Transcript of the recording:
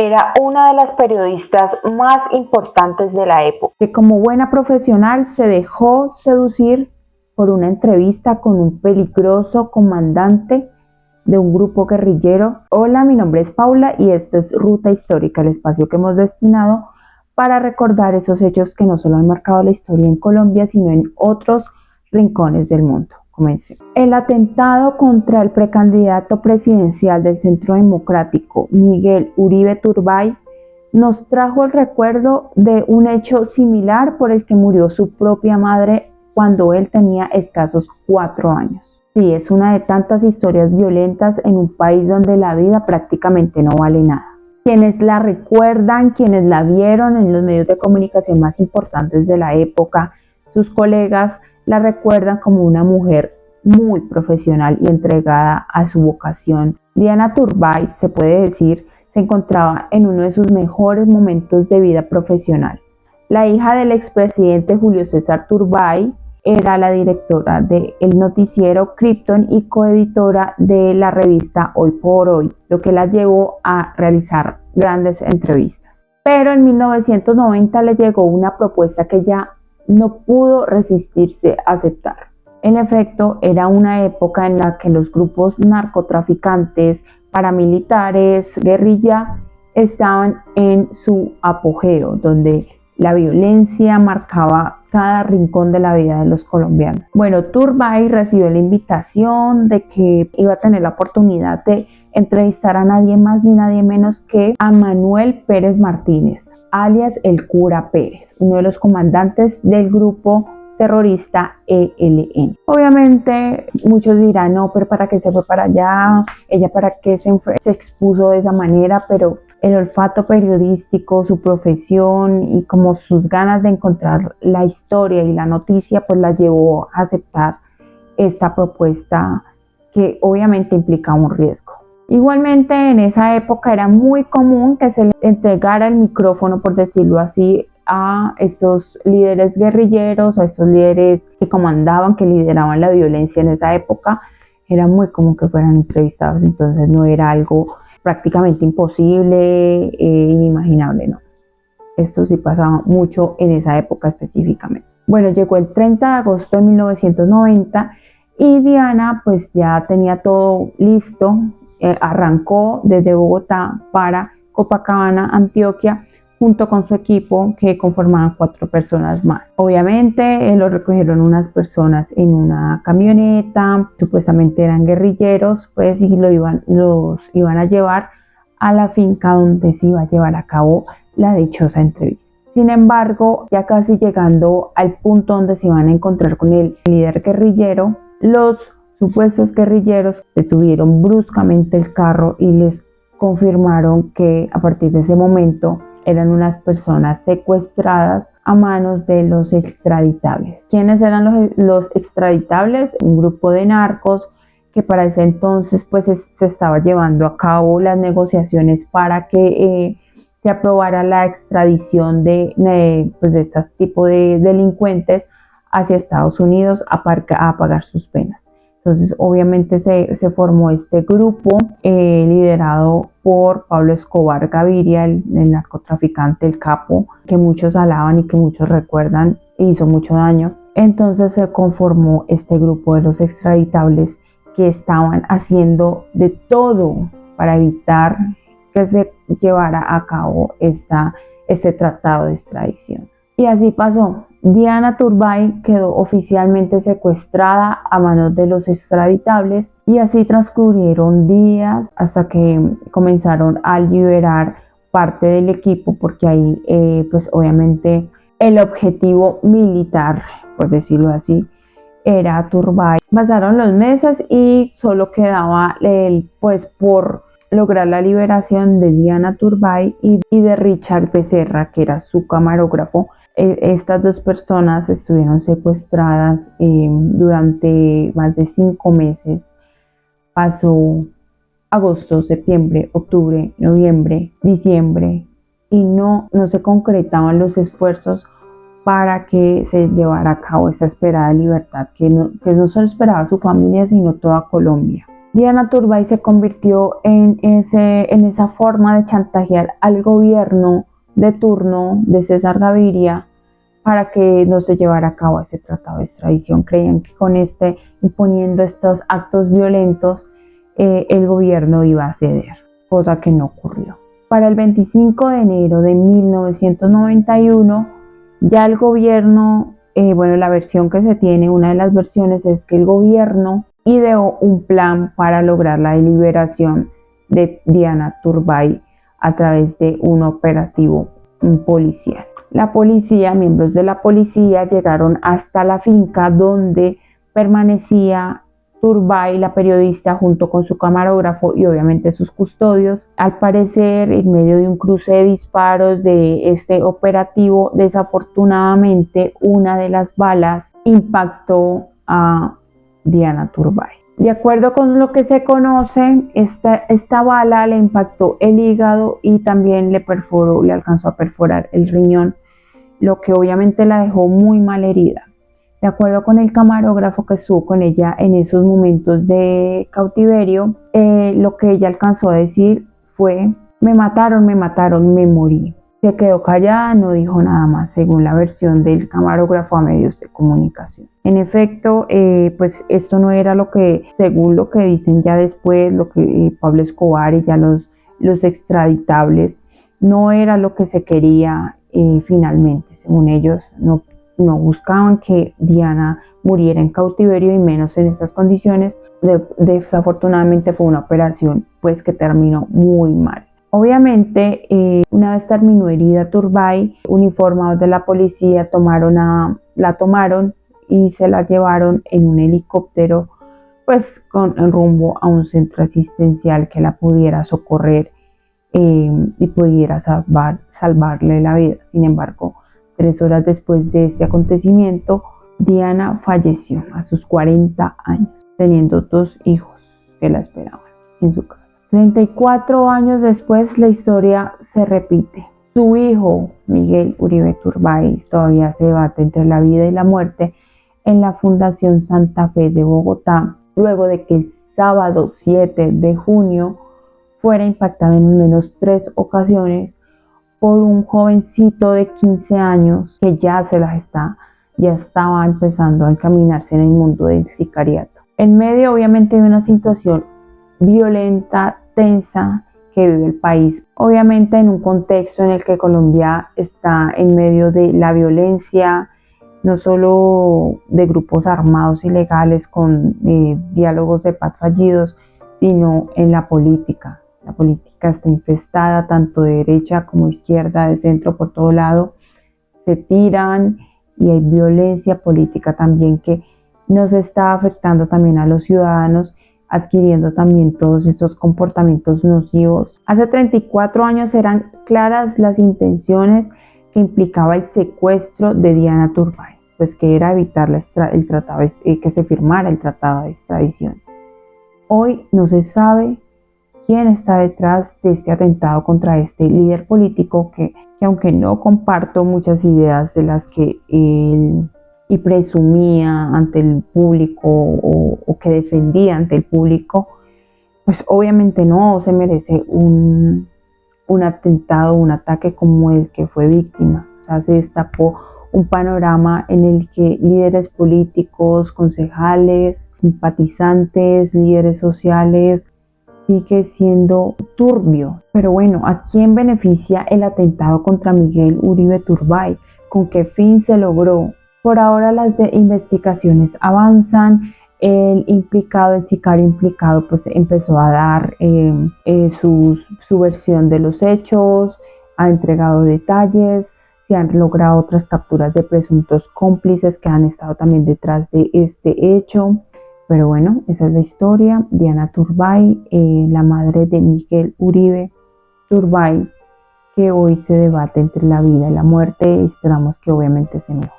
Era una de las periodistas más importantes de la época, que como buena profesional se dejó seducir por una entrevista con un peligroso comandante de un grupo guerrillero. Hola, mi nombre es Paula y esto es Ruta Histórica, el espacio que hemos destinado para recordar esos hechos que no solo han marcado la historia en Colombia, sino en otros rincones del mundo. Comencemos. El atentado contra el precandidato presidencial del Centro Democrático, Miguel Uribe Turbay, nos trajo el recuerdo de un hecho similar por el que murió su propia madre cuando él tenía escasos 4 años. Sí, es una de tantas historias violentas en un país donde la vida prácticamente no vale nada. Quienes la recuerdan, quienes la vieron en los medios de comunicación más importantes de la época, sus colegas la recuerdan como una mujer muy profesional y entregada a su vocación. Diana Turbay, se puede decir, se encontraba en uno de sus mejores momentos de vida profesional. La hija del expresidente Julio César Turbay era la directora del noticiero Krypton y coeditora de la revista Hoy por Hoy, lo que la llevó a realizar grandes entrevistas. Pero en 1990 le llegó una propuesta que ella no pudo resistirse a aceptar. En efecto, era una época en la que los grupos narcotraficantes, paramilitares, guerrilla, estaban en su apogeo, donde la violencia marcaba cada rincón de la vida de los colombianos. Bueno, Turbay recibió la invitación de que iba a tener la oportunidad de entrevistar a nadie más ni nadie menos que a Manuel Pérez Martínez, alias el Cura Pérez, uno de los comandantes del grupo terrorista ELN. Obviamente muchos dirán, no, pero ¿para qué se fue para allá? ¿Ella para qué se expuso de esa manera? Pero el olfato periodístico, su profesión y como sus ganas de encontrar la historia y la noticia, pues la llevó a aceptar esta propuesta que obviamente implicaba un riesgo. Igualmente en esa época era muy común que se le entregara el micrófono, por decirlo así, a estos líderes guerrilleros, a estos líderes que comandaban, que lideraban la violencia en esa época. Era muy común que fueran entrevistados, entonces no era algo prácticamente imposible, inimaginable, no. Esto sí pasaba mucho en esa época específicamente. Bueno, llegó el 30 de agosto de 1990 y Diana pues ya tenía todo listo, arrancó desde Bogotá para Copacabana, Antioquia, junto con su equipo que conformaban 4 personas más. Obviamente lo recogieron unas personas en una camioneta, supuestamente eran guerrilleros, pues y los iban a llevar a la finca donde se iba a llevar a cabo la dichosa entrevista. Sin embargo, ya casi llegando al punto donde se iban a encontrar con el líder guerrillero, los supuestos guerrilleros detuvieron bruscamente el carro y les confirmaron que a partir de ese momento eran unas personas secuestradas a manos de los extraditables. ¿Quiénes eran los extraditables? Un grupo de narcos que para ese entonces pues se estaba llevando a cabo las negociaciones para que se aprobara la extradición de este tipo de delincuentes hacia Estados Unidos a pagar sus penas. Entonces obviamente se formó este grupo liderado por Pablo Escobar Gaviria, el narcotraficante, el capo, que muchos alaban y que muchos recuerdan, hizo mucho daño. Entonces se conformó este grupo de los extraditables que estaban haciendo de todo para evitar que se llevara a cabo este tratado de extradición. Y así pasó. Diana Turbay quedó oficialmente secuestrada a manos de los extraditables y así transcurrieron días hasta que comenzaron a liberar parte del equipo, porque ahí pues obviamente el objetivo militar, por decirlo así, era Turbay. Pasaron los meses y solo quedaba pues por lograr la liberación de Diana Turbay y de Richard Becerra, que era su camarógrafo. Estas 2 personas estuvieron secuestradas durante más de 5 meses. Pasó agosto, septiembre, octubre, noviembre, diciembre y no se concretaban los esfuerzos para que se llevara a cabo esta esperada libertad que no solo esperaba su familia, sino toda Colombia. Diana Turbay se convirtió en esa forma de chantajear al gobierno de turno de César Gaviria para que no se llevara a cabo ese tratado de extradición. Creían que con imponiendo estos actos violentos, el gobierno iba a ceder, cosa que no ocurrió. Para el 25 de enero de 1991, ya el gobierno, la versión que se tiene, una de las versiones es que el gobierno ideó un plan para lograr la liberación de Diana Turbay a través de un operativo policial. La policía, miembros de la policía, llegaron hasta la finca donde permanecía Turbay, la periodista, junto con su camarógrafo y obviamente sus custodios. Al parecer, en medio de un cruce de disparos de este operativo, desafortunadamente una de las balas impactó a Diana Turbay. De acuerdo con lo que se conoce, esta bala le impactó el hígado y también le alcanzó a perforar el riñón, lo que obviamente la dejó muy mal herida. De acuerdo con el camarógrafo que estuvo con ella en esos momentos de cautiverio, lo que ella alcanzó a decir fue: me mataron, me morí. Se quedó callada, no dijo nada más, según la versión del camarógrafo a medios de comunicación. En efecto, pues esto no era según lo que dicen ya después, lo que Pablo Escobar y ya los extraditables, no era lo que se quería finalmente. Según ellos, no buscaban que Diana muriera en cautiverio y menos en esas condiciones. Desafortunadamente fue una operación pues que terminó muy mal. Obviamente, una vez terminó herida Turbay, uniformados de la policía la tomaron y se la llevaron en un helicóptero pues con rumbo a un centro asistencial que la pudiera socorrer y pudiera salvarle la vida. Sin embargo, 3 horas después de este acontecimiento, Diana falleció a sus 40 años, teniendo 2 hijos que la esperaban en su casa. 34 años después, la historia se repite. Su hijo, Miguel Uribe Turbay, todavía se debate entre la vida y la muerte en la Fundación Santa Fe de Bogotá, luego de que el sábado 7 de junio fuera impactado en al menos 3 ocasiones por un jovencito de 15 años que ya estaba empezando a encaminarse en el mundo del sicariato. En medio, obviamente, de una situación violenta, tensa, que vive el país. Obviamente en un contexto en el que Colombia está en medio de la violencia, no solo de grupos armados ilegales con diálogos de paz fallidos, sino en la política. La política está infestada tanto de derecha como izquierda, de centro, por todo lado. Se tiran y hay violencia política también que nos está afectando también a los ciudadanos, adquiriendo también todos estos comportamientos nocivos. Hace 34 años eran claras las intenciones que implicaba el secuestro de Diana Turbay, pues que era evitar que se firmara el tratado de extradición. Hoy no se sabe quién está detrás de este atentado contra este líder político que aunque no comparto muchas ideas de las que él y presumía ante el público o que defendía ante el público, pues obviamente no se merece un atentado, un ataque como el que fue víctima. O sea, se destapó un panorama en el que líderes políticos, concejales, simpatizantes, líderes sociales, sigue siendo turbio. Pero bueno, ¿a quién beneficia el atentado contra Miguel Uribe Turbay? ¿Con qué fin se logró? Por ahora las investigaciones avanzan. El sicario implicado, pues empezó a dar su versión de los hechos, ha entregado detalles, se han logrado otras capturas de presuntos cómplices que han estado también detrás de este hecho. Pero bueno, esa es la historia. Diana Turbay, la madre de Miguel Uribe Turbay, que hoy se debate entre la vida y la muerte. Esperamos que obviamente se mejore.